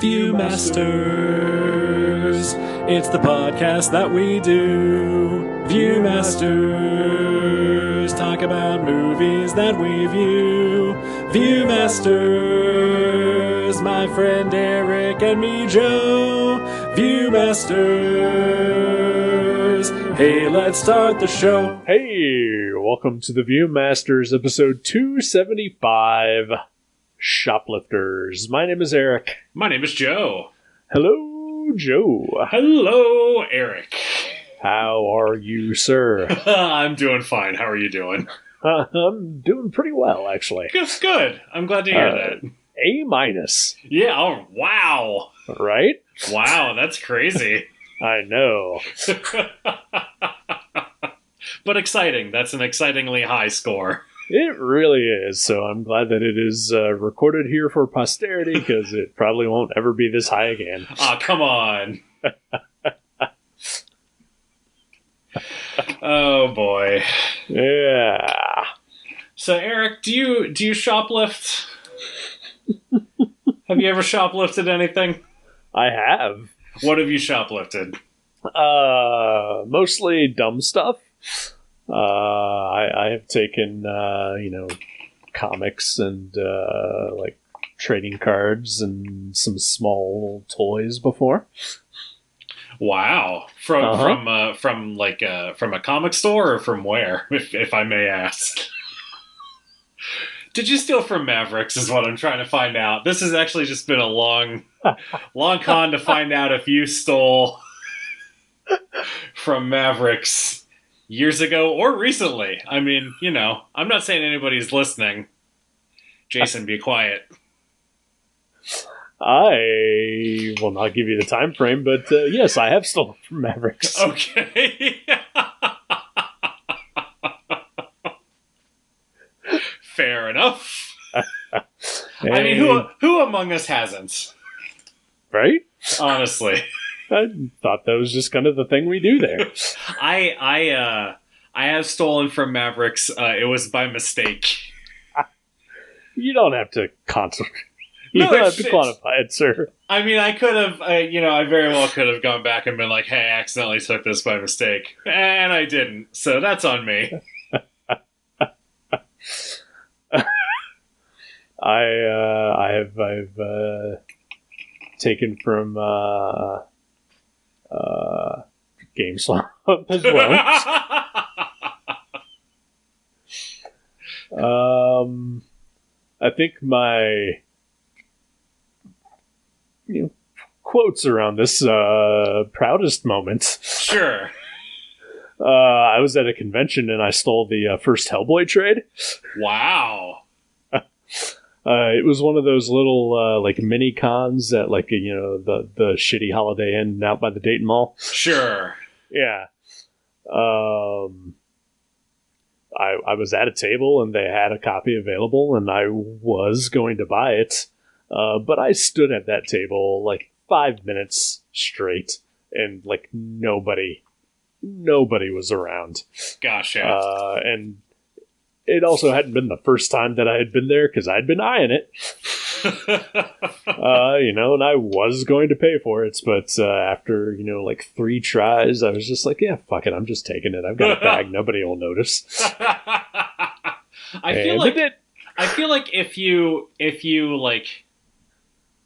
Viewmasters, it's the podcast that we do. Viewmasters, talk about movies that we view. Viewmasters, my friend Eric and me Joe. Viewmasters, hey, let's start the show. Hey, welcome to the Viewmasters, episode 275. Shoplifters. My name is Eric. My name is Joe. Hello, Joe. Hello, Eric. How are you, sir? I'm doing fine. How are you doing? I'm doing pretty well, actually. That's good. I'm glad to hear that. A minus. Yeah, oh, wow. Right? Wow, that's crazy. I know. But exciting. That's an excitingly high score. It really is, so I'm glad that it is recorded here for posterity, because it probably won't ever be this high again. Aw, come on. Oh, boy. Yeah. So, Eric, do you shoplift? Have you ever shoplifted anything? I have. What have you shoplifted? Mostly dumb stuff. I have taken, comics and, trading cards and some small toys before. Wow. From a comic store, or from where, if I may ask? Did you steal from Mavericks is what I'm trying to find out. This has actually just been a long con to find out if you stole from Mavericks years ago or recently. I mean, I'm not saying anybody's listening. Jason, be quiet. I will not give you the time frame, but yes, I have stolen from Mavericks. Okay. Fair enough. I mean, who among us hasn't? Right? Honestly. I thought that was just kind of the thing we do there. I have stolen from Mavericks. It was by mistake. You don't have to You don't have to quantify it, sir. I mean, I could have, I very well could have gone back and been like, hey, I accidentally took this by mistake. And I didn't. So that's on me. I've taken from GameStop as well. I think my quotes around this proudest moment. Sure. I was at a convention and I stole the first Hellboy trade. Wow. It was one of those little mini cons at the shitty Holiday Inn out by the Dayton Mall. Sure. Yeah. I was at a table and they had a copy available and I was going to buy it. But I stood at that table 5 minutes straight and nobody was around. Gotcha. And it also hadn't been the first time that I had been there because I'd been eyeing it. And I was going to pay for it, but after 3 tries, I was just like, yeah, fuck it, I'm just taking it. I've got a bag, nobody will notice. I feel like if you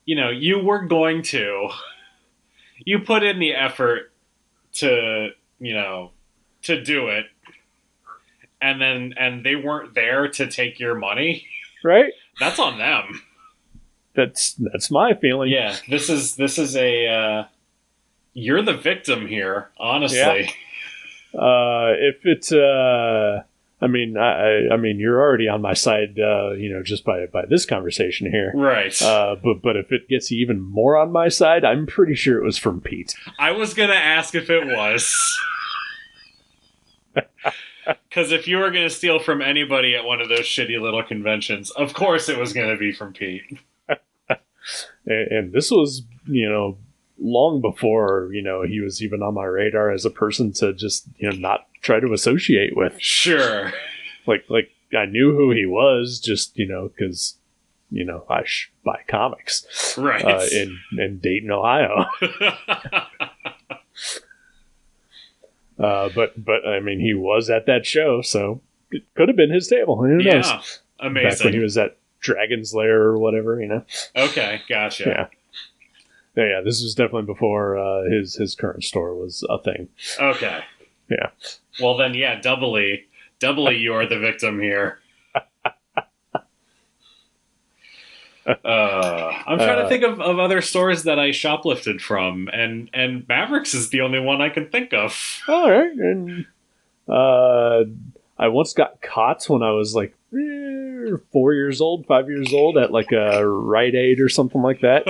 you were going to, you put in the effort to do it, and they weren't there to take your money, right? That's on them. That's my feeling. Yeah, this is a you're the victim here, honestly. Yeah. If it's I mean you're already on my side, just by this conversation here, right? But if it gets even more on my side, I'm pretty sure it was from Pete. I was gonna ask if it was. Because if you were going to steal from anybody at one of those shitty little conventions, of course it was going to be from Pete. And this was, long before, he was even on my radar as a person to just, not try to associate with. Sure. Like I knew who he was, just, because I buy comics Right. in Dayton, Ohio. But I mean, he was at that show, so it could have been his table. Who knows? Yeah. Amazing. Back when he was at Dragon's Lair or whatever, Okay, gotcha. Yeah. This was definitely before his current store was a thing. Okay. Yeah. Well, then, yeah, doubly you're the victim here. I'm trying to think of other stores that I shoplifted from, and Mavericks is the only one I can think of. All right. And I once got caught when I was like 4 years old, 5 years old at like a Rite Aid or something like that.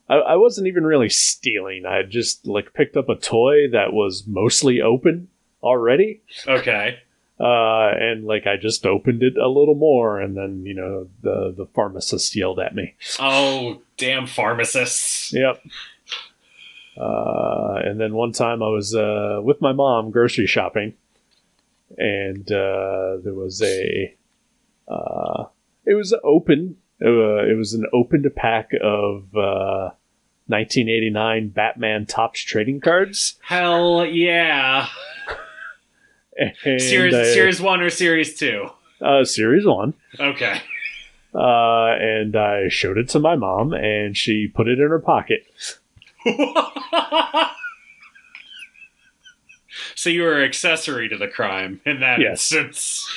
I wasn't even really stealing. I had just like picked up a toy that was mostly open already. Okay. And like I just opened it a little more, and then the pharmacist yelled at me. Oh, damn pharmacists! Yep. And then one time I was with my mom grocery shopping, and there was it was open. It was an opened pack of 1989 Batman Topps trading cards. Hell yeah! And, Series 1 or Series 2? Series 1. Okay. And I showed it to my mom, and she put it in her pocket. So you were accessory to the crime in that instance.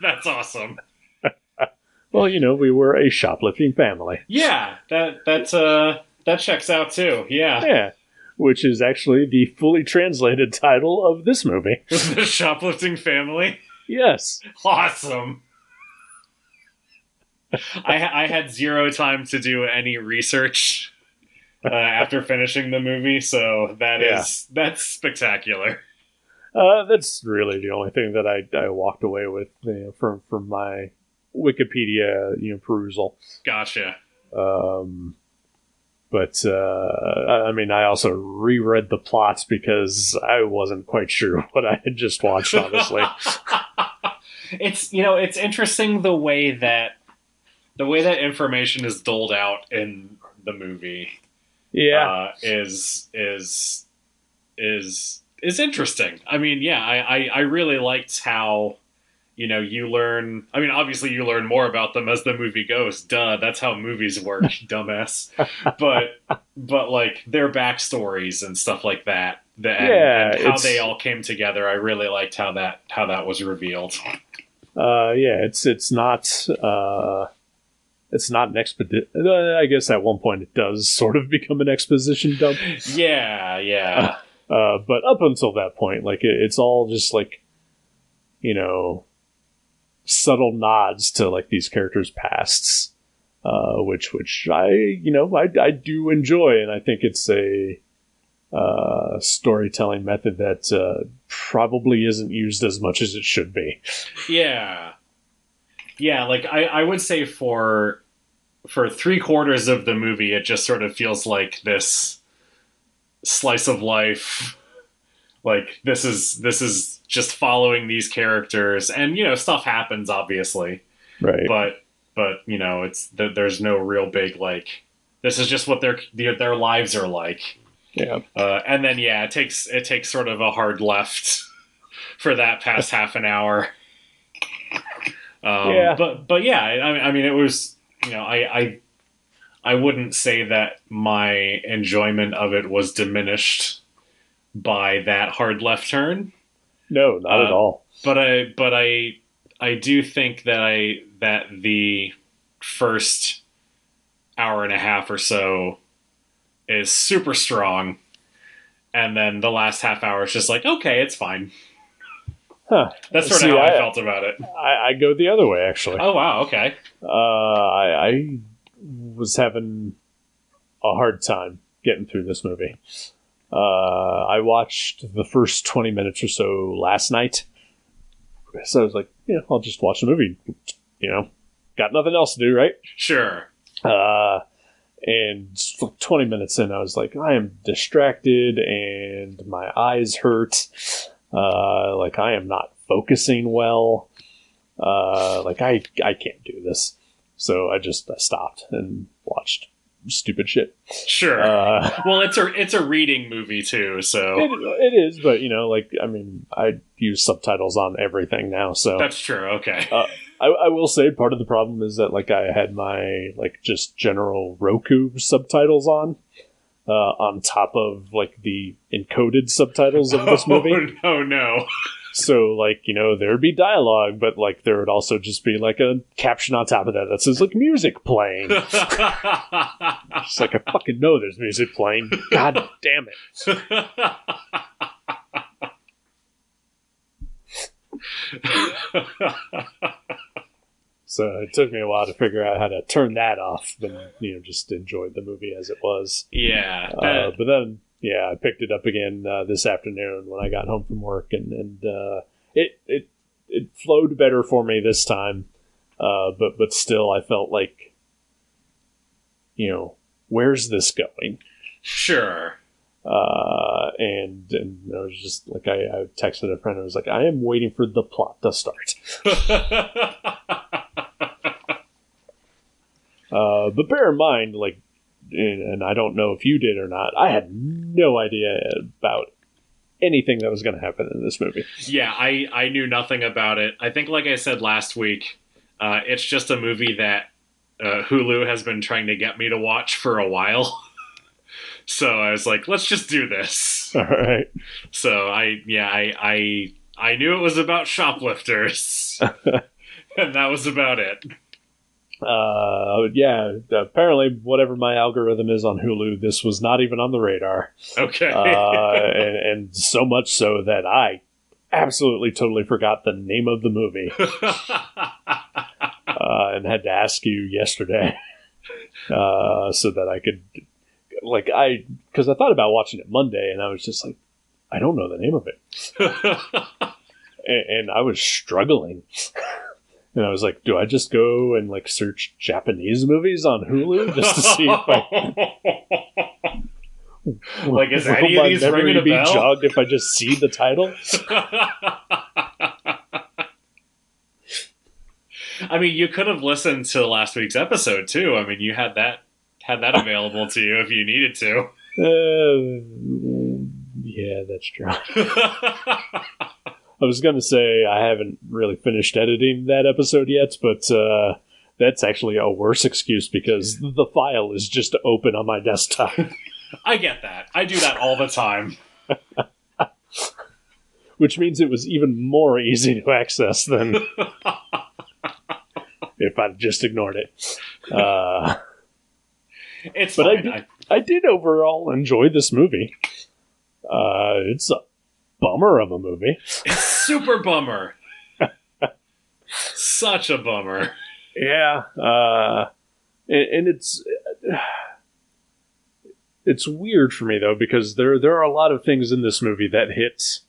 That's awesome. Well, we were a shoplifting family. Yeah, that checks out too. Yeah. Yeah. Which is actually the fully translated title of this movie. The Shoplifting Family? Yes. Awesome. I had zero time to do any research after finishing the movie, so that's spectacular. That's really the only thing that I walked away with from my Wikipedia perusal. Gotcha. But I mean, I also reread the plots because I wasn't quite sure what I had just watched, honestly. It's interesting the way that information is doled out in the movie. Yeah, is interesting. I mean, yeah, I really liked how you learn. I mean, obviously, you learn more about them as the movie goes. Duh, that's how movies work, dumbass. But like their backstories and stuff like that. And how they all came together. I really liked how that was revealed. It's not an expedition. I guess at one point it does sort of become an exposition dump. Yeah. But up until that point, like it's all just like subtle nods to like these characters' pasts, which I do enjoy, and I think it's a storytelling method that probably isn't used as much as it should be. Yeah. Like I would say for 3/4 of the movie, it just sort of feels like this slice of life. Like this is just following these characters, and stuff happens, obviously, right? But it's there's no real big like this is just what their lives are like. Yeah, and then it takes sort of a hard left for that past half an hour. But yeah, I mean, it was I wouldn't say that my enjoyment of it was diminished by that hard left turn. No, not at all. But I do think that the first hour and a half or so is super strong, and then the last half hour is just like, okay, it's fine. Huh. That's sort of how I felt about it. I go the other way, actually. Oh, wow, okay. I was having a hard time getting through this movie. I watched the first 20 minutes or so last night. So I was like, I'll just watch the movie. Got nothing else to do, right? Sure. And 20 minutes in, I was like, I am distracted and my eyes hurt. Like I am not focusing well. Like I can't do this. So I stopped and watched stupid shit. Sure. Well, it's a reading movie too, so it is. But I use subtitles on everything now, so that's true. Okay. I will say part of the problem is that I had my just general Roku subtitles on top of the encoded subtitles of this movie. Oh no. So there'd be dialogue, but there would also just be a caption on top of that says music playing. It's I fucking know there's music playing. God damn it. So it took me a while to figure out how to turn that off, but just enjoyed the movie as it was. Yeah. But then, I picked it up again this afternoon when I got home from work, and it flowed better for me this time. But still, I felt where's this going? Sure. And I was just I texted a friend. I was I am waiting for the plot to start. But bear in mind, and I don't know if you did or not, I had no idea about anything that was going to happen in this movie. Yeah, I knew nothing about it. I think, like I said last week, it's just a movie that Hulu has been trying to get me to watch for a while. So I was let's just do this. All right. So I knew it was about shoplifters. And that was about it. Apparently whatever my algorithm is on Hulu, this was not even on the radar. Okay. And so much so that I absolutely totally forgot the name of the movie. And had to ask you yesterday. So that I could, because I thought about watching it Monday, and I was just I don't know the name of it. and I was struggling. And I was do I just go and search Japanese movies on Hulu just to see if I is any of these ringing a bell? Jogged if I just see the title? I mean, you could have listened to last week's episode too. I mean, you had that available to you if you needed to. Yeah, that's true. I was going to say I haven't really finished editing that episode yet, but that's actually a worse excuse because the file is just open on my desktop. I get that. I do that all the time. Which means it was even more easy to access than if I'd just ignored it. It's but fine. I did overall enjoy this movie. It's a bummer of a movie. It's super bummer. Such a bummer. Yeah. And it's weird for me though, because there are a lot of things in this movie that hit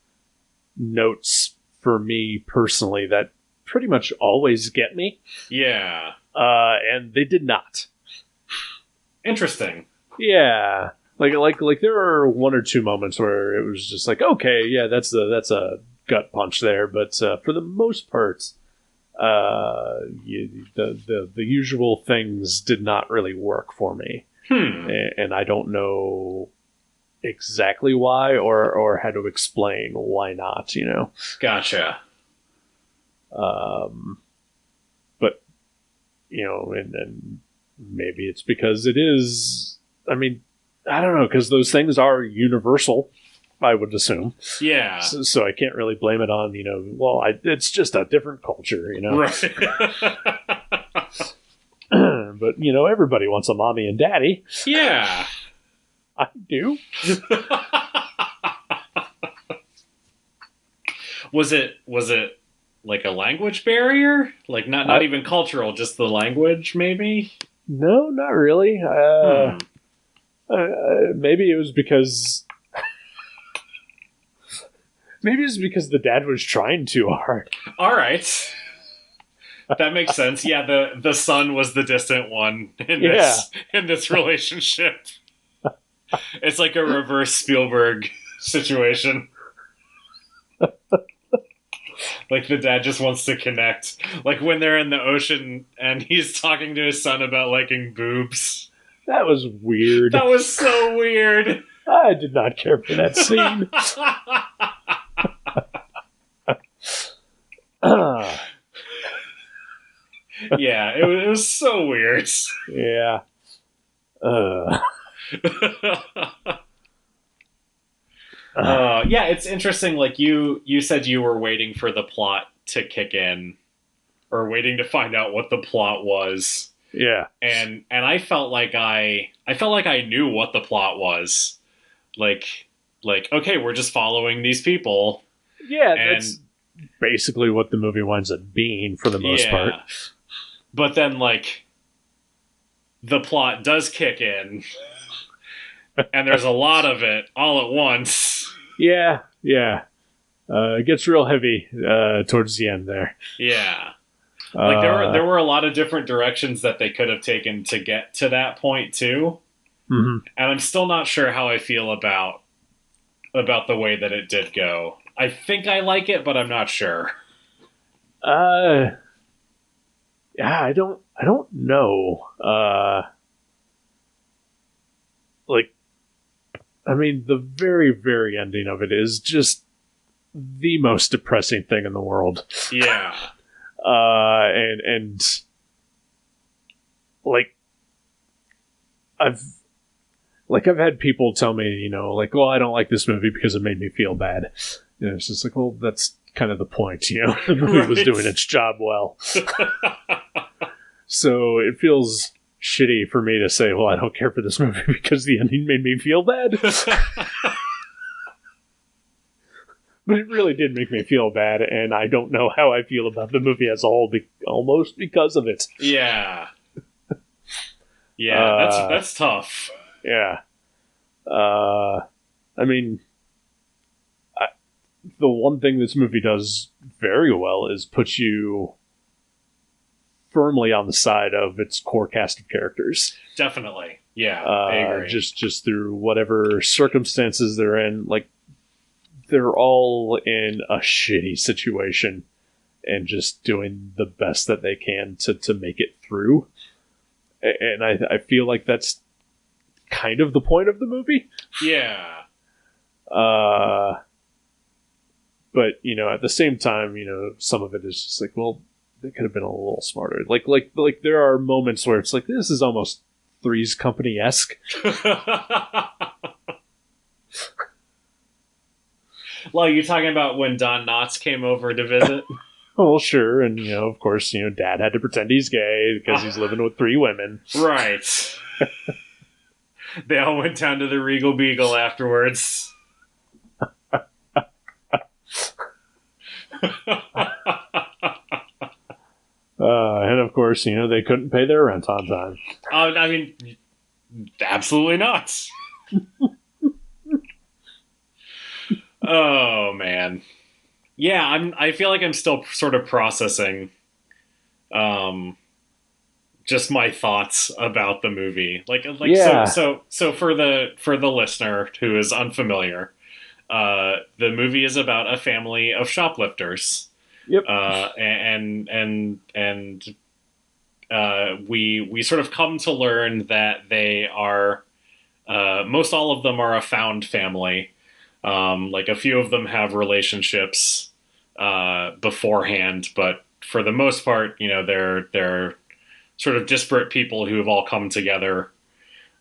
notes for me personally that pretty much always get me. Yeah. And they did not. Interesting. Yeah. Like there are one or two moments where it was just okay, yeah, that's a gut punch there, but for the most part, the usual things did not really work for me, and I don't know exactly why or how to explain why not. Gotcha. But and maybe it's because it is. I mean, I don't know, because those things are universal, I would assume. Yeah. So I can't really blame it on, it's just a different culture, Right. But, everybody wants a mommy and daddy. Yeah. I do. Was it like a language barrier? Not even cultural, just the language, maybe? No, not really. Maybe it was because... Maybe it's because the dad was trying too hard. All right. That makes sense. Yeah, the son was the distant one in this relationship. It's like a reverse Spielberg situation. Like the dad just wants to connect. Like when they're in the ocean and he's talking to his son about liking boobs. That was weird. That was so weird. I did not care for that scene. Yeah, it was so weird. Yeah. Yeah, it's interesting. Like you said you were waiting for the plot to kick in, or waiting to find out what the plot was. Yeah. And I felt like I knew what the plot was. Like okay, we're just following these people. Yeah, that's basically what the movie winds up being for the most part. But then, like, the plot does kick in, and there's a lot of it all at once. Yeah. It gets real heavy towards the end there. Yeah. Like, there were a lot of different directions that they could have taken to get to that point, too. Mm-hmm. And I'm still not sure how I feel about the way that it did go. I think I like it, but I'm not sure. Yeah, I don't know. Like, I mean, the very, very ending of it is just the most depressing thing in the world. Yeah. And like, I've had people tell me, you know, like, well, I don't like this movie because it made me feel bad. You know, it's just like, well, that's kind of the point, you know. The movie was doing its job well. So it feels shitty for me to say, well, I don't care for this movie because the ending made me feel bad. But it really did make me feel bad, and I don't know how I feel about the movie as a whole, almost because of it. Yeah. Yeah, that's tough. Yeah. I mean, the one thing this movie does very well is put you firmly on the side of its core cast of characters. Definitely. Yeah, I agree. Just through whatever circumstances they're in, like, they're all in a shitty situation and just doing the best that they can to make it through. And I feel like that's kind of the point of the movie. Yeah. But, you know, at the same time, you know, some of it is just like, well, they could have been a little smarter. Like there are moments where it's like, this is almost Three's Company-esque. Well, you're talking about when Don Knotts came over to visit? Well, sure. And, you know, of course, you know, Dad had to pretend he's gay because he's living with 3 women. Right. They all went down to the Regal Beagle afterwards. And, of course, you know, they couldn't pay their rent on time. I mean, absolutely not. Oh, man. Yeah, I feel like I'm still sort of processing just my thoughts about the movie. Like yeah. so for the listener who is unfamiliar, the movie is about a family of shoplifters. Yep. We sort of come to learn that they are most all of them are a found family. Like a few of them have relationships beforehand, but for the most part, you know, they're sort of disparate people who have all come together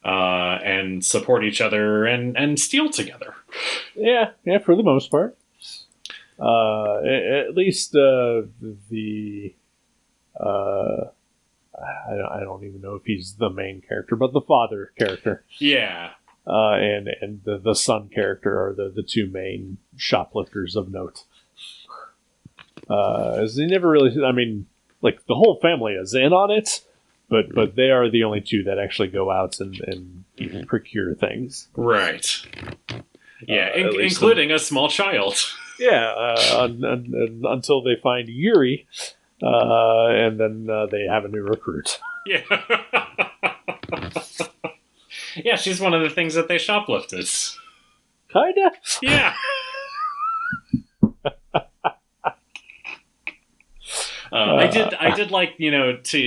and support each other and steal together. Yeah, for the most part. At least I don't even know if he's the main character, but the father character. Yeah. And the son character are the 2 main shoplifters of note. As they never really, I mean, like, the whole family is in on it, but they are the only 2 that actually go out and procure things. Right. Yeah, including a small child. Yeah, until they find Yuri, and then they have a new recruit. Yeah. Yeah, she's one of the things that they shoplifted. Kinda? Yeah. I did like, to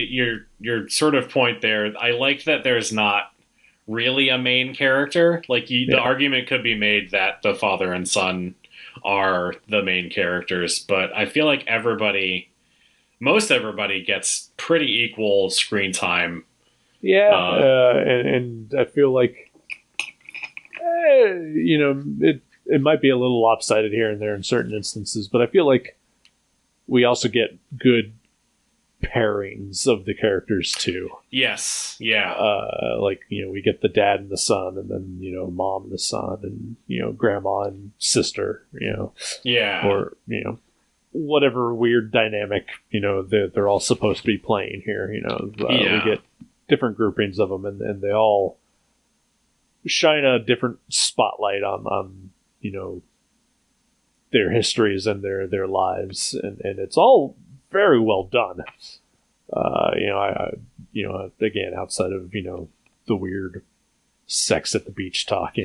your sort of point there. I like that there's not really a main character. Like the argument could be made that the father and son are the main characters, but I feel like most everybody gets pretty equal screen time. Yeah, and I feel like, it might be a little lopsided here and there in certain instances, but I feel like we also get good pairings of the characters too. Yes, yeah. We get the dad and the son, and then, mom and the son, and, grandma and sister, Yeah. Or, whatever weird dynamic, they're all supposed to be playing here, We get different groupings of them, and they all shine a different spotlight on their histories and their lives, and it's all very well done. Again, outside of the weird sex at the beach talk,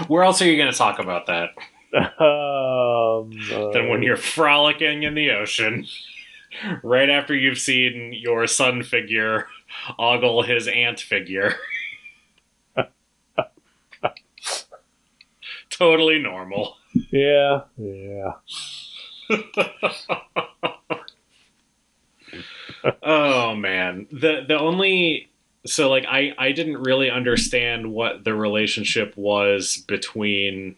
Where else are you going to talk about that? Than when you're frolicking in the ocean, right after you've seen your son figure ogle his aunt figure. Totally normal. Yeah. Oh man, I didn't really understand what the relationship was between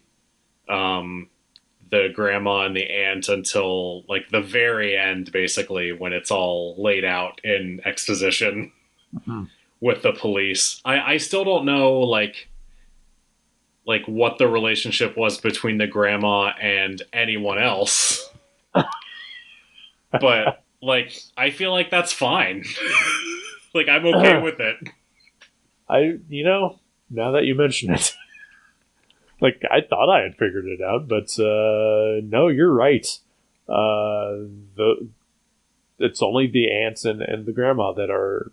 the grandma and the aunt until like the very end, basically, when it's all laid out in exposition with the police. I still don't know like what the relationship was between the grandma and anyone else. But I feel like that's fine. I'm okay with it. Now that you mention it, I thought I had figured it out, but no, you're right. It's only the aunts and the grandma that are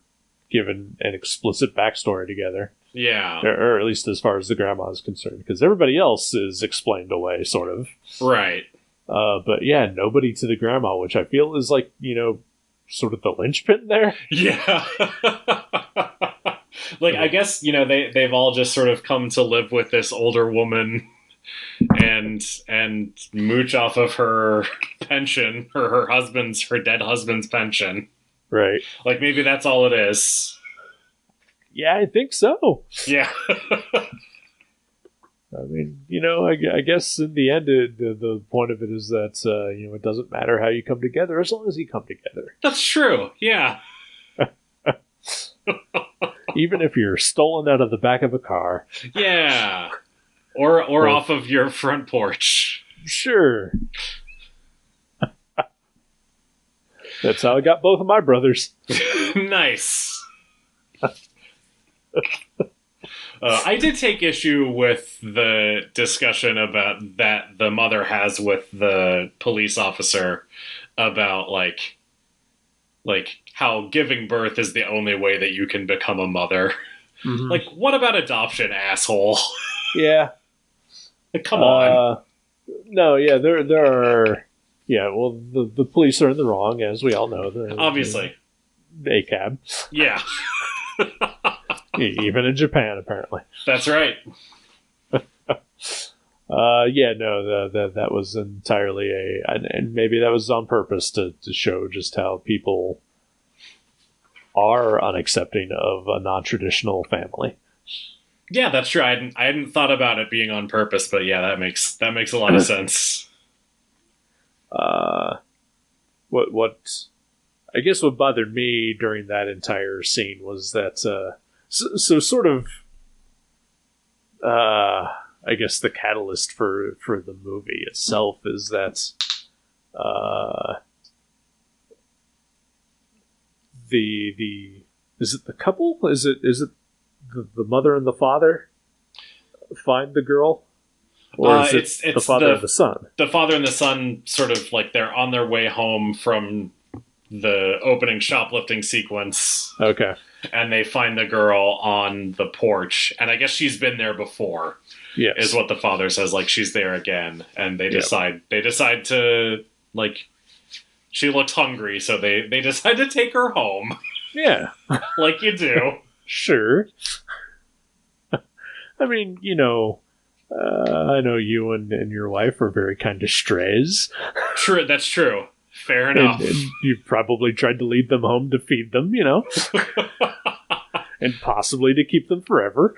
given an explicit backstory together. Yeah. Or at least as far as the grandma is concerned, because everybody else is explained away, sort of. Right. But yeah, nobody to the grandma, which I feel is sort of the linchpin there. Yeah. I guess, they've all just sort of come to live with this older woman and mooch off of her pension, or her dead husband's pension. Right. Maybe that's all it is. Yeah, I think so. Yeah. I mean, I guess in the end, the point of it is that, it doesn't matter how you come together as long as you come together. That's true. Yeah. Even if you're stolen out of the back of a car. Yeah. Or off of your front porch. Sure. That's how I got both of my brothers. Nice. I did take issue with the discussion about that the mother has with the police officer about how giving birth is the only way that you can become a mother. Mm-hmm. What about adoption, asshole? Yeah. Come on. No, yeah, there are. Yeah, well, the police are in the wrong, as we all know. Obviously. ACAB. Yeah. Even in Japan, apparently. That's right. That was entirely and maybe that was on purpose to show just how people are unaccepting of a non-traditional family. Yeah, that's true. I hadn't thought about it being on purpose, but yeah, that makes a lot of sense. I guess what bothered me during that entire scene was that sort of I guess the catalyst for the movie itself is that is it the couple? Is it the mother and the father find the girl? Or is it's the father and the son? The father and the son sort of they're on their way home from the opening shoplifting sequence. Okay. And they find the girl on the porch. And I guess she's been there before. Yes. is what the father says. Like, she's there again, and they decide to, like, she looks hungry, so they decide to take her home. Yeah. Like you do. Sure. I mean, I know you and your wife are very kind of strays. True, that's true. Fair enough. And you've probably tried to lead them home to feed them, and possibly to keep them forever.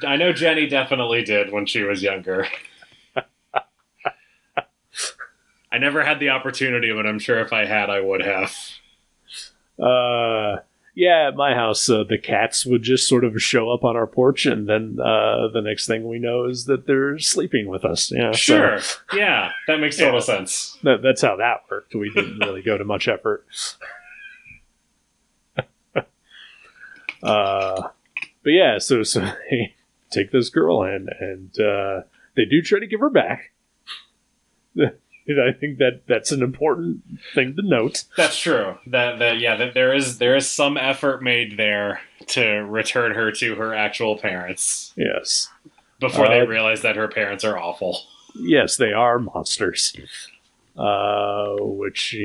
I know Jenny definitely did when she was younger. I never had the opportunity, but I'm sure if I had, I would have. Yeah, at my house, the cats would just sort of show up on our porch, and then the next thing we know is that they're sleeping with us. Yeah, sure. Yeah, that makes total sense. That's how that worked. We didn't really go to much effort. But yeah, so they take this girl in, and they do try to give her back. I think that's an important thing to note. That's true. That there is some effort made there to return her to her actual parents. Yes. Before they realize that her parents are awful. Yes, they are monsters. Which,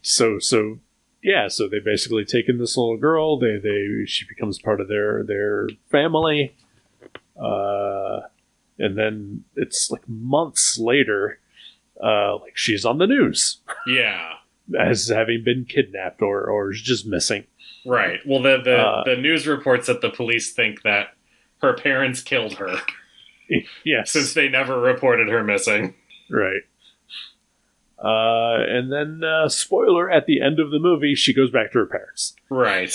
so they basically taken this little girl. She becomes part of their family. And then it's like months later, like she's on the news. Yeah. As having been kidnapped or just missing. Right. Well, the news reports that the police think that her parents killed her. Yes. Since they never reported her missing. Right. And then, spoiler, at the end of the movie, she goes back to her parents. Right.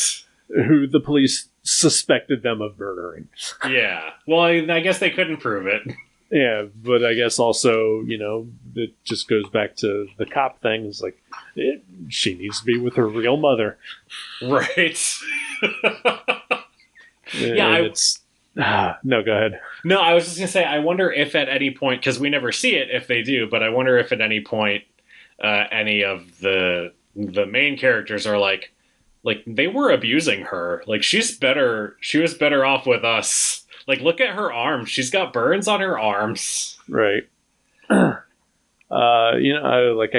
Who the police suspected them of murdering. Yeah. Well, I guess they couldn't prove it. Yeah, but I guess also, it just goes back to the cop thing. It's like, she needs to be with her real mother. Right. No, go ahead. No, I was just going to say, I wonder if at any point, because we never see it if they do, but I wonder if at any point any of the main characters are like they were abusing her. Like, she was better off with us. Like, look at her arms. She's got burns on her arms. Right. I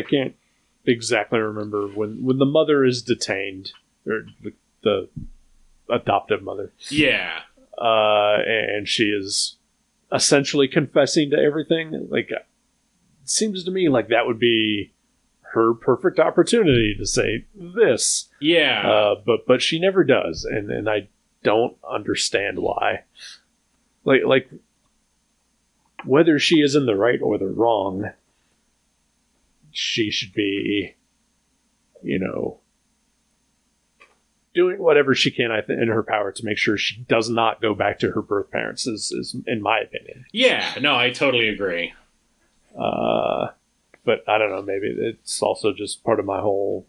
can't exactly remember when the mother is detained, or the adoptive mother. Yeah. And she is essentially confessing to everything. Like, it seems to me like that would be her perfect opportunity to say this. Yeah. But she never does, and I don't understand why. Like whether she is in the right or the wrong, she should be, doing whatever she can in her power to make sure she does not go back to her birth parents, is in my opinion. Yeah, no, I totally agree. But I don't know, maybe it's also just part of my whole,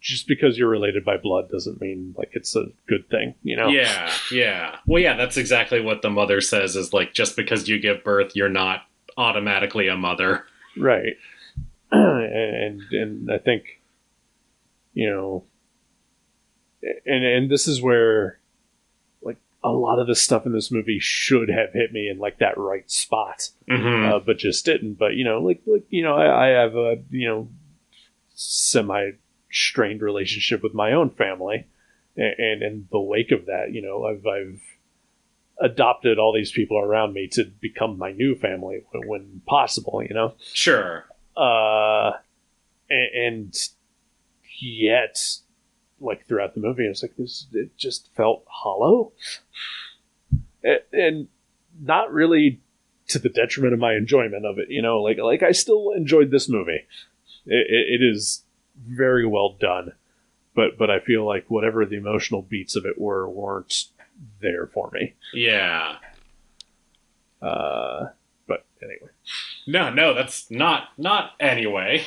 just because you're related by blood doesn't mean like it's a good thing, Yeah, yeah. Well, yeah, that's exactly what the mother says, is like, just because you give birth, you're not automatically a mother. Right. And I think, and this is where, like, a lot of the stuff in this movie should have hit me in like that right spot, but just didn't. But I have a semi strained relationship with my own family, and in the wake of that, I've adopted all these people around me to become my new family when possible. Sure. And yet, like, throughout the movie, it's like it just felt hollow, and not really to the detriment of my enjoyment of it. Like I still enjoyed this movie. It is very well done, but I feel like whatever the emotional beats of it weren't there for me. Yeah. But anyway. No, that's not anyway.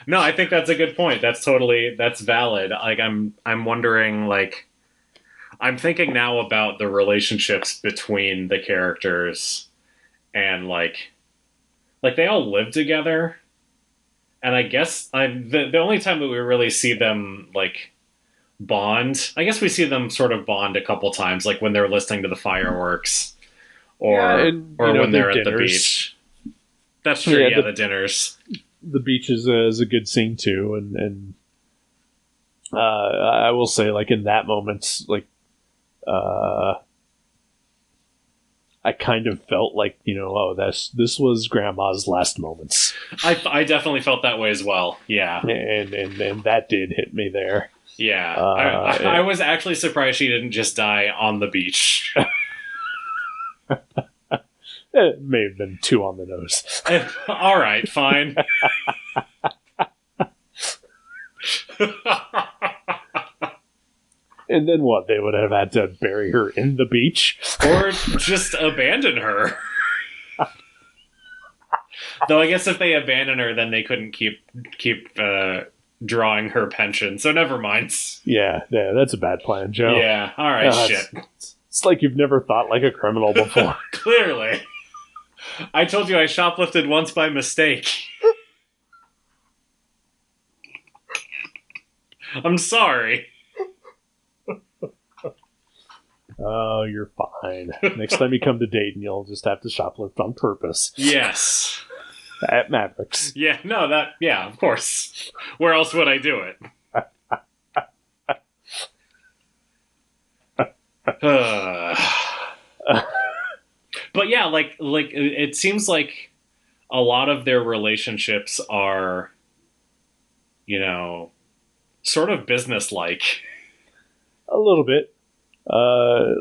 No, I think that's a good point. That's valid. Like, I'm wondering, like, I'm thinking now about the relationships between the characters, and like they all live together. And I guess the only time that we really see them, like, bond. I guess we see them sort of bond a couple times, like when they're listening to the fireworks, or when they're at the beach. That's true. Yeah, the dinners. The beach is a good scene too, and I will say, like, in that moment, like, I kind of felt like, this was Grandma's last moments. I definitely felt that way as well. Yeah, and that did hit me there. Yeah, I was actually surprised she didn't just die on the beach. It may have been too on the nose. All right, fine. And then what? They would have had to bury her in the beach? Or just abandon her. Though I guess if they abandon her, then they couldn't keep drawing her pension, so never mind. Yeah, that's a bad plan, Joe. Yeah, alright, shit. It's like you've never thought like a criminal before. Clearly. I told you I shoplifted once by mistake. I'm sorry. Oh, you're fine. Next time you come to Dayton, you'll just have to shoplift on purpose. Yes. At Mavericks. Yeah, no, of course. Where else would I do it? But yeah, like it seems like a lot of their relationships are, sort of business-like. A little bit. I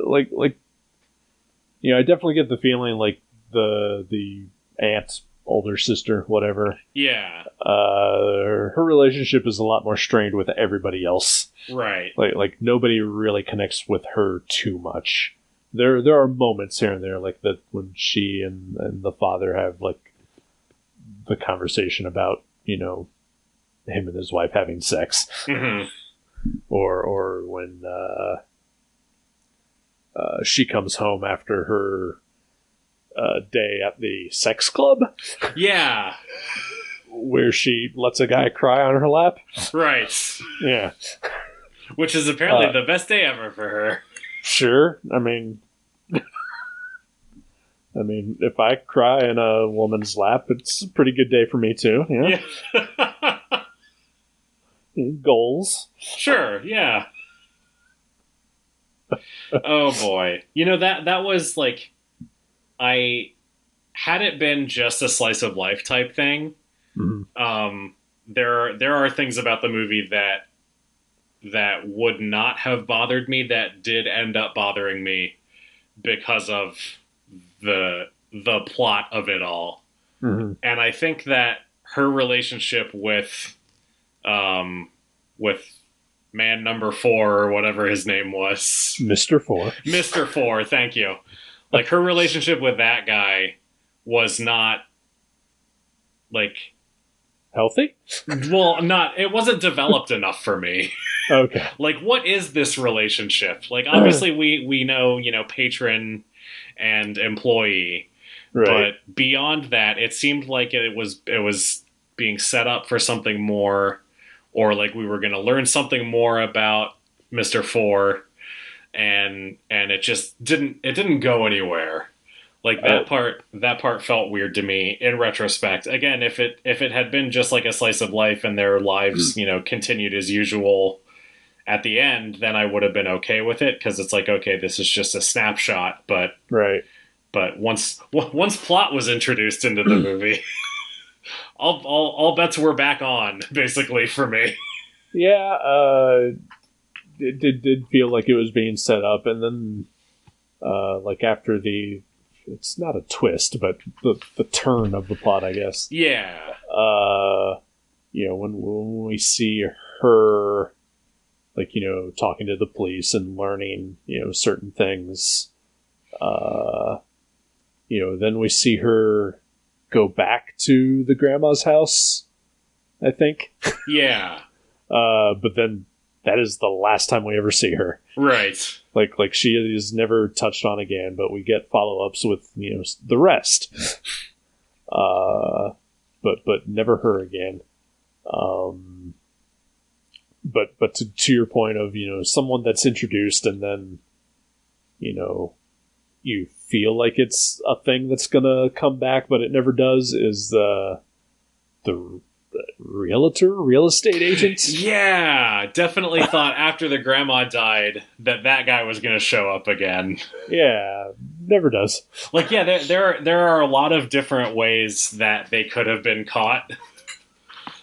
definitely get the feeling like the aunt's older sister, whatever. Yeah. Her relationship is a lot more strained with everybody else. Right. Like nobody really connects with her too much. There are moments here and there, like that when she and the father have like the conversation about, him and his wife having sex. Mm-hmm. Or when she comes home after her day at the sex club. Yeah. Where she lets a guy cry on her lap. Right. Yeah. Which is apparently the best day ever for her. Sure. I mean, if I cry in a woman's lap, it's a pretty good day for me too. Yeah. Goals. Sure, yeah. Oh boy. That was like, had it been just a slice of life type thing, mm-hmm. There are things about the movie that would not have bothered me that did end up bothering me because of the plot of it all. Mm-hmm. And I think that her relationship with man number 4 or whatever his name was. Mr. 4. Mr. 4, thank you. Like, her relationship with that guy was not, like... healthy? Well, it wasn't developed enough for me. Okay. Like, what is this relationship? Like, obviously we know, patron and employee. Right. But beyond that, it seemed like it was being set up for something more, or like we were going to learn something more about Mr. 4, and it just didn't go anywhere. Like that part felt weird to me in retrospect. Again, if it had been just like a slice of life and their lives, continued as usual at the end, then I would have been okay with it, because it's like, okay, this is just a snapshot. But right. But once plot was introduced into the movie, all bets were back on, basically, for me. Yeah, it did feel like it was being set up, and then like after it's not a twist, but the turn of the plot, I guess. Yeah. When we see her, like, talking to the police and learning, certain things, then we see her go back to the grandma's house, I think. Yeah. But then that is the last time we ever see her. Right. Like she is never touched on again, but we get follow-ups with, the rest. But never her again. but to your point of, someone that's introduced and then, you feel like it's a thing that's gonna come back, but it never does, is the real estate agent. Yeah, definitely thought after the grandma died that guy was going to show up again. Yeah, never does. Like, yeah, there are a lot of different ways that they could have been caught.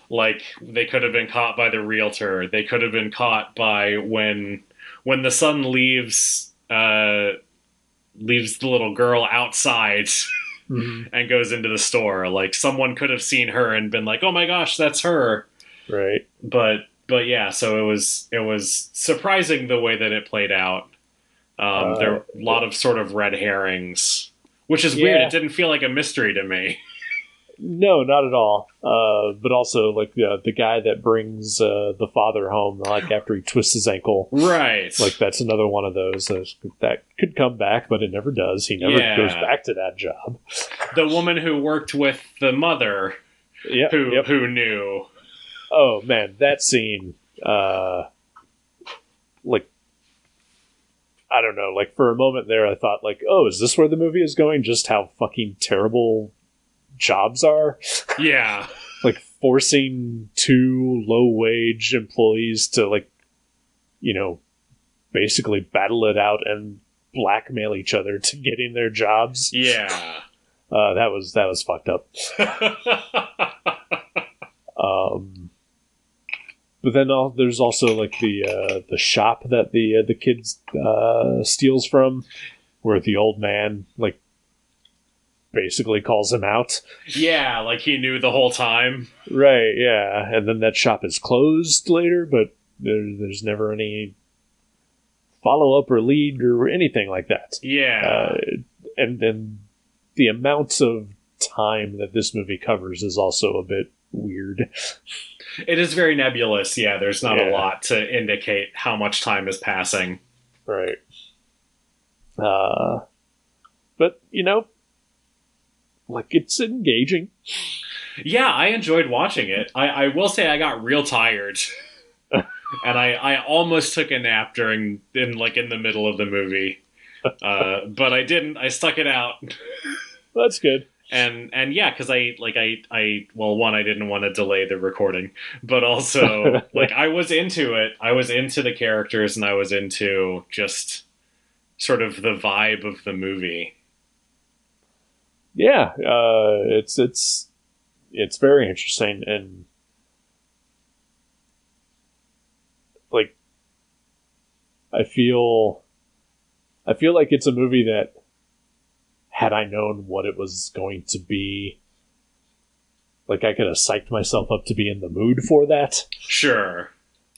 Like, they could have been caught by the realtor. They could have been caught by when the son leaves the little girl outside. Mm-hmm. And goes into the store. Like, someone could have seen her and been like, "Oh my gosh, that's her!" Right. But yeah. So it was surprising the way that it played out. There were a lot of sort of red herrings, which is weird. It didn't feel like a mystery to me. No, not at all. But also, like, the guy that brings the father home, like, after he twists his ankle. Right. Like, that's another one of those that could come back, but it never does. He never goes back to that job. The woman who worked with the mother, who knew. Oh, man, that scene, like, I don't know, like, for a moment there, I thought, like, oh, is this where the movie is going? Just how fucking terrible jobs are. Yeah. Like, forcing two low-wage employees to, like, basically battle it out and blackmail each other to get in their jobs. Yeah. That was fucked up. But then there's also, like, the shop that the kid steals from, where the old man, like, basically calls him out. Yeah, like he knew the whole time. Right, yeah. And then that shop is closed later, but there's never any follow-up or lead or anything like that. Yeah. And then the amount of time that this movie covers is also a bit weird. It is very nebulous, yeah. There's not a lot to indicate how much time is passing. Right. But, like, it's engaging. Yeah, I enjoyed watching it. I will say I got real tired. And I almost took a nap in the middle of the movie. But I didn't. I stuck it out. That's good. And yeah, because I didn't want to delay the recording, but also, like, I was into it. I was into the characters, and I was into just sort of the vibe of the movie. Yeah, it's very interesting, and like, I feel like it's a movie that, had I known what it was going to be, like, I could have psyched myself up to be in the mood for that. Sure.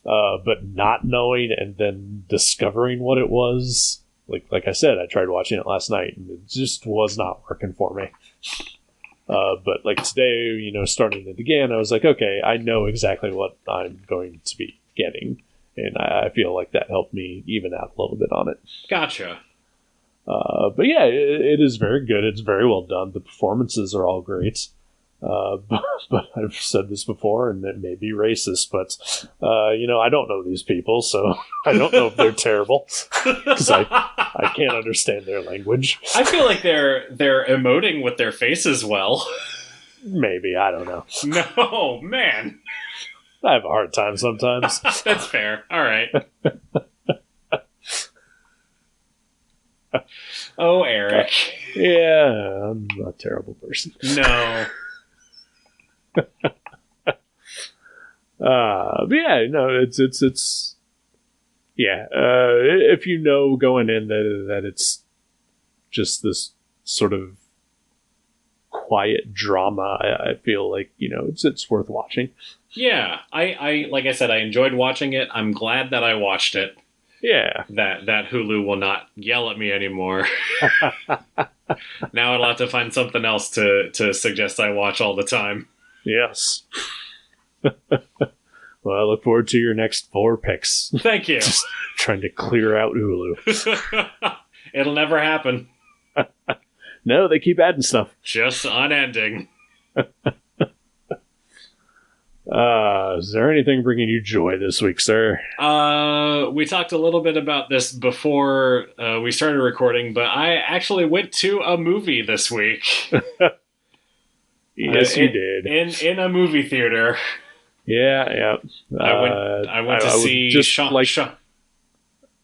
But not knowing and then discovering what it was, like I said, I tried watching it last night and it just was not working for me. But like today, starting it again, I was like, okay, I know exactly what I'm going to be getting. And I feel like that helped me even out a little bit on it. Gotcha. But yeah, it is very good. It's very well done. The performances are all great. But I've said this before, and it may be racist, but, I don't know these people, so I don't know if they're terrible, because I can't understand their language. I feel like they're emoting with their faces well. Maybe, I don't know. No, man. I have a hard time sometimes. That's fair. All right. Oh, Eric. Yeah, I'm a terrible person. No. But yeah, no, it's yeah. If you know going in that it's just this sort of quiet drama, I feel like it's worth watching. Yeah, I like I said, I enjoyed watching it. I'm glad that I watched it. Yeah, that Hulu will not yell at me anymore. Now I'll have to find something else to suggest I watch all the time. Yes. Well, I look forward to your next 4 picks. Thank you. Just trying to clear out Hulu. It'll never happen. No, they keep adding stuff. Just unending. Is there anything bringing you joy this week, sir? We talked a little bit about this before we started recording, but I actually went to a movie this week. Yes, you did. In a movie theater. Yeah. I went to see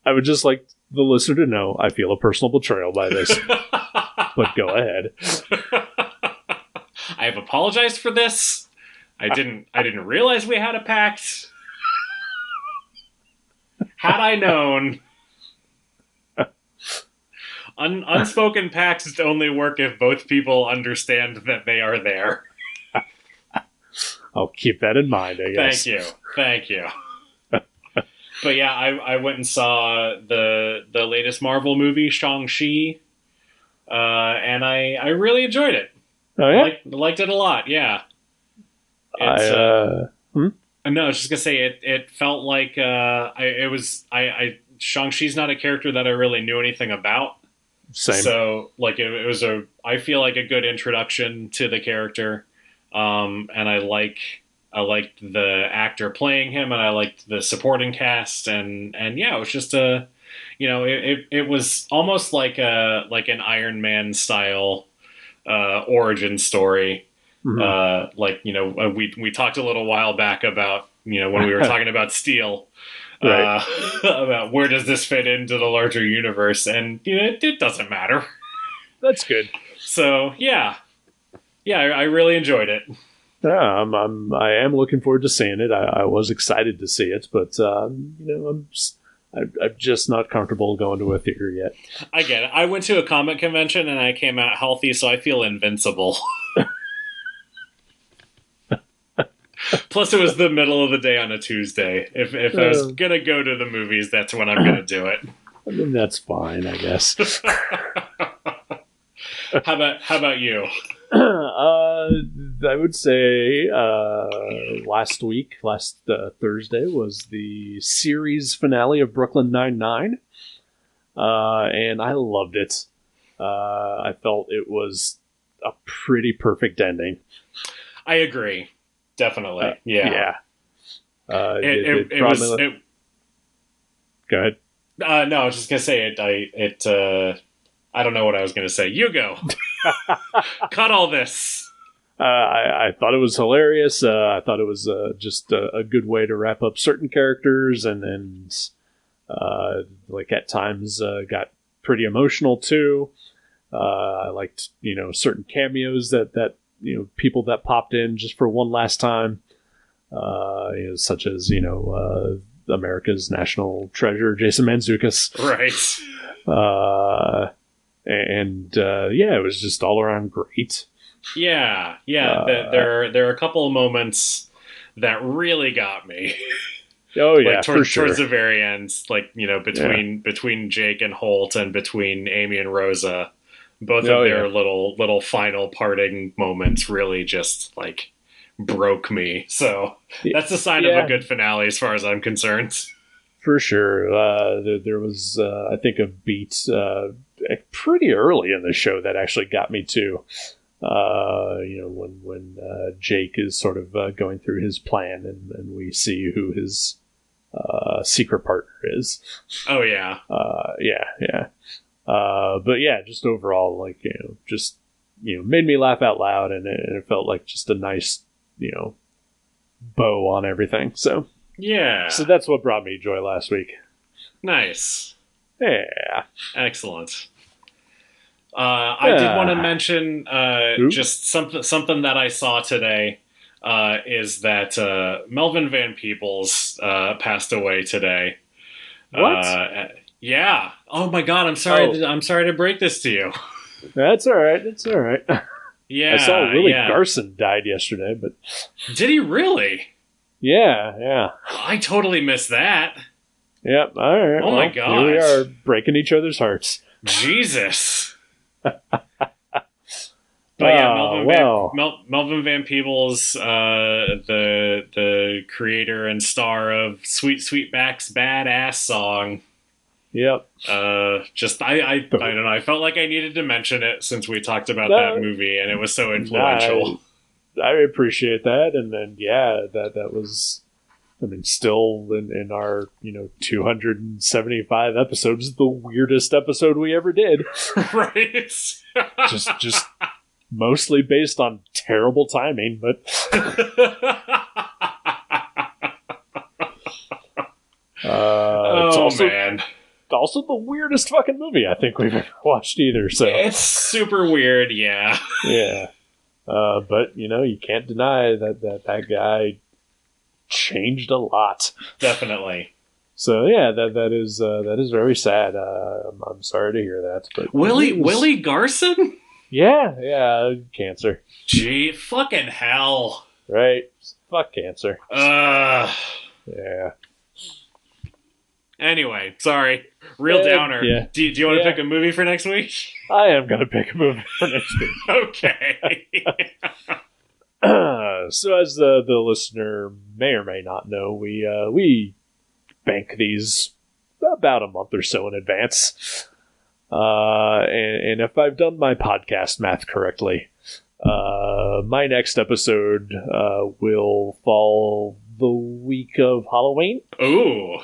I would just like the listener to know I feel a personal betrayal by this. But go ahead. I have apologized for this. I didn't realize we had a pact. Had I known. Unspoken pacts only work if both people understand that they are there. I'll keep that in mind, I guess. Thank you. But yeah, I went and saw the latest Marvel movie, Shang-Chi, and I really enjoyed it. Oh yeah? Liked it a lot, yeah. No, I was just gonna say it felt like Shang-Chi's not a character that I really knew anything about. Same. So like it was I feel like a good introduction to the character. And I liked the actor playing him, and I liked the supporting cast, and yeah, it was just it was almost like an Iron Man style origin story. Mm-hmm. We talked a little while back about when we were talking about Steel, right. About where does this fit into the larger universe, and it doesn't matter. That's good. So yeah, I really enjoyed it. Yeah, I am looking forward to seeing it. I was excited to see it, but I'm just not comfortable going to a theater yet. I get it. I went to a comic convention and I came out healthy, so I feel invincible. Plus, it was the middle of the day on a Tuesday. If I was gonna go to the movies, that's when I'm gonna do it. I mean, that's fine, I guess. How about you? I would say last Thursday was the series finale of Brooklyn Nine-Nine, and I loved it. I felt it was a pretty perfect ending. I agree, definitely. Yeah. Go ahead. No, I was just gonna say it. I don't know what I was going to say. You go. Cut all this. I thought it was hilarious. I thought it was just a good way to wrap up certain characters, and like at times got pretty emotional too. I liked certain cameos that people that popped in just for one last time, such as America's national treasure Jason Mantzoukas. Right. It was just all around great. Yeah. There are a couple of moments that really got me. Oh yeah, for sure. Towards the very end, between Jake and Holt, and between Amy and Rosa, both of their little final parting moments really just broke me. So that's a sign of a good finale, as far as I'm concerned. For sure. There was, I think, a beat pretty early in the show that actually got me too. When Jake is sort of going through his plan, and we see who his secret partner is. Oh yeah. Yeah. But yeah, just overall, made me laugh out loud, and it felt like just a nice, bow on everything. So. Yeah. So that's what brought me joy last week. Nice. Yeah. Excellent. I did want to mention just something that I saw today is that Melvin Van Peebles passed away today. What? Yeah. Oh my God. I'm sorry. I'm sorry to break this to you. That's all right. It's all right. Yeah. I saw Willie Garson died yesterday, but did he really? Yeah. I totally missed that. Yep. All right. Oh my God. Here we are breaking each other's hearts. Jesus. But yeah, Melvin Van Peebles, the creator and star of Sweet Sweetback's Badass Song. Yep. Just I don't know. I felt like I needed to mention it since we talked about that movie, and it was so influential. I appreciate that. And then, yeah, that was, I mean, still in our, 275 episodes, the weirdest episode we ever did. Right. just mostly based on terrible timing, but man. Also the weirdest fucking movie I think we've ever watched either. So it's super weird, yeah. Yeah. But you can't deny that guy changed a lot. Definitely. So yeah, that is very sad. I'm sorry to hear that. But Willie Garson? Yeah, cancer. Gee, fucking hell. Right? Fuck cancer. Yeah. Anyway, sorry. Real downer. Yeah. Do you want to pick a movie for next week? I am going to pick a movie for next week. Okay. So as the listener may or may not know, we bank these about a month or so in advance. And if I've done my podcast math correctly, my next episode will fall the week of Halloween. Ooh.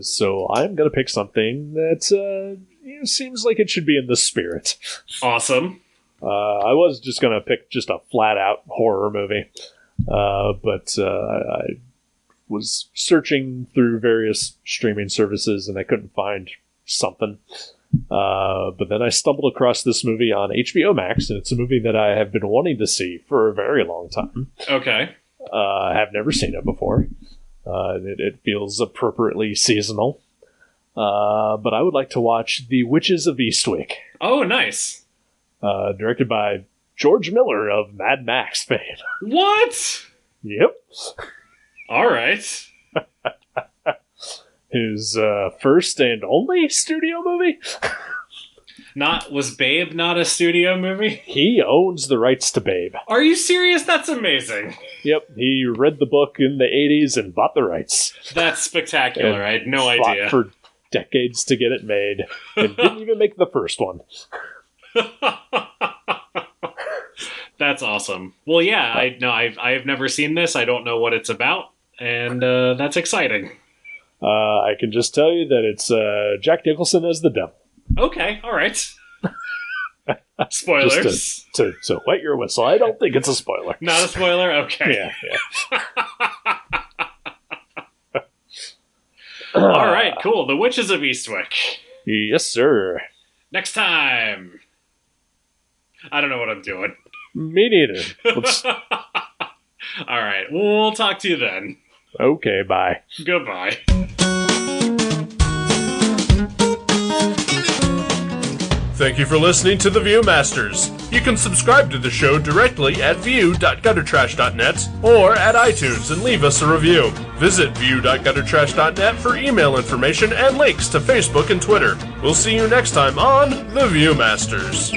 So I'm going to pick something that seems like it should be in the spirit. Awesome. I was just going to pick just a flat-out horror movie, but I was searching through various streaming services and I couldn't find something. But then I stumbled across this movie on HBO Max, and it's a movie that I have been wanting to see for a very long time. Okay. I have never seen it before. It feels appropriately seasonal. But I would like to watch The Witches of Eastwick. Oh, nice. Directed by George Miller of Mad Max fame. What? Yep. All right. His first and only studio movie? Was Babe not a studio movie? He owns the rights to Babe. Are you serious? That's amazing. Yep, he read the book in the 80s and bought the rights. That's spectacular. I had no fought idea. For decades to get it made, and didn't even make the first one. That's awesome. Well, yeah, I have never seen this. I don't know what it's about, and that's exciting. I can just tell you that it's Jack Nicholson as the devil. Okay, all right. Spoilers. Just to wet your whistle. I don't think it's a spoiler. Not a spoiler? Okay. Yeah. All right, cool. The Witches of Eastwick. Yes, sir. Next time. I don't know what I'm doing. Me neither. All right, we'll talk to you then. Okay, bye. Goodbye. Thank you for listening to The Viewmasters. You can subscribe to the show directly at view.guttertrash.net or at iTunes and leave us a review. Visit view.guttertrash.net for email information and links to Facebook and Twitter. We'll see you next time on The Viewmasters.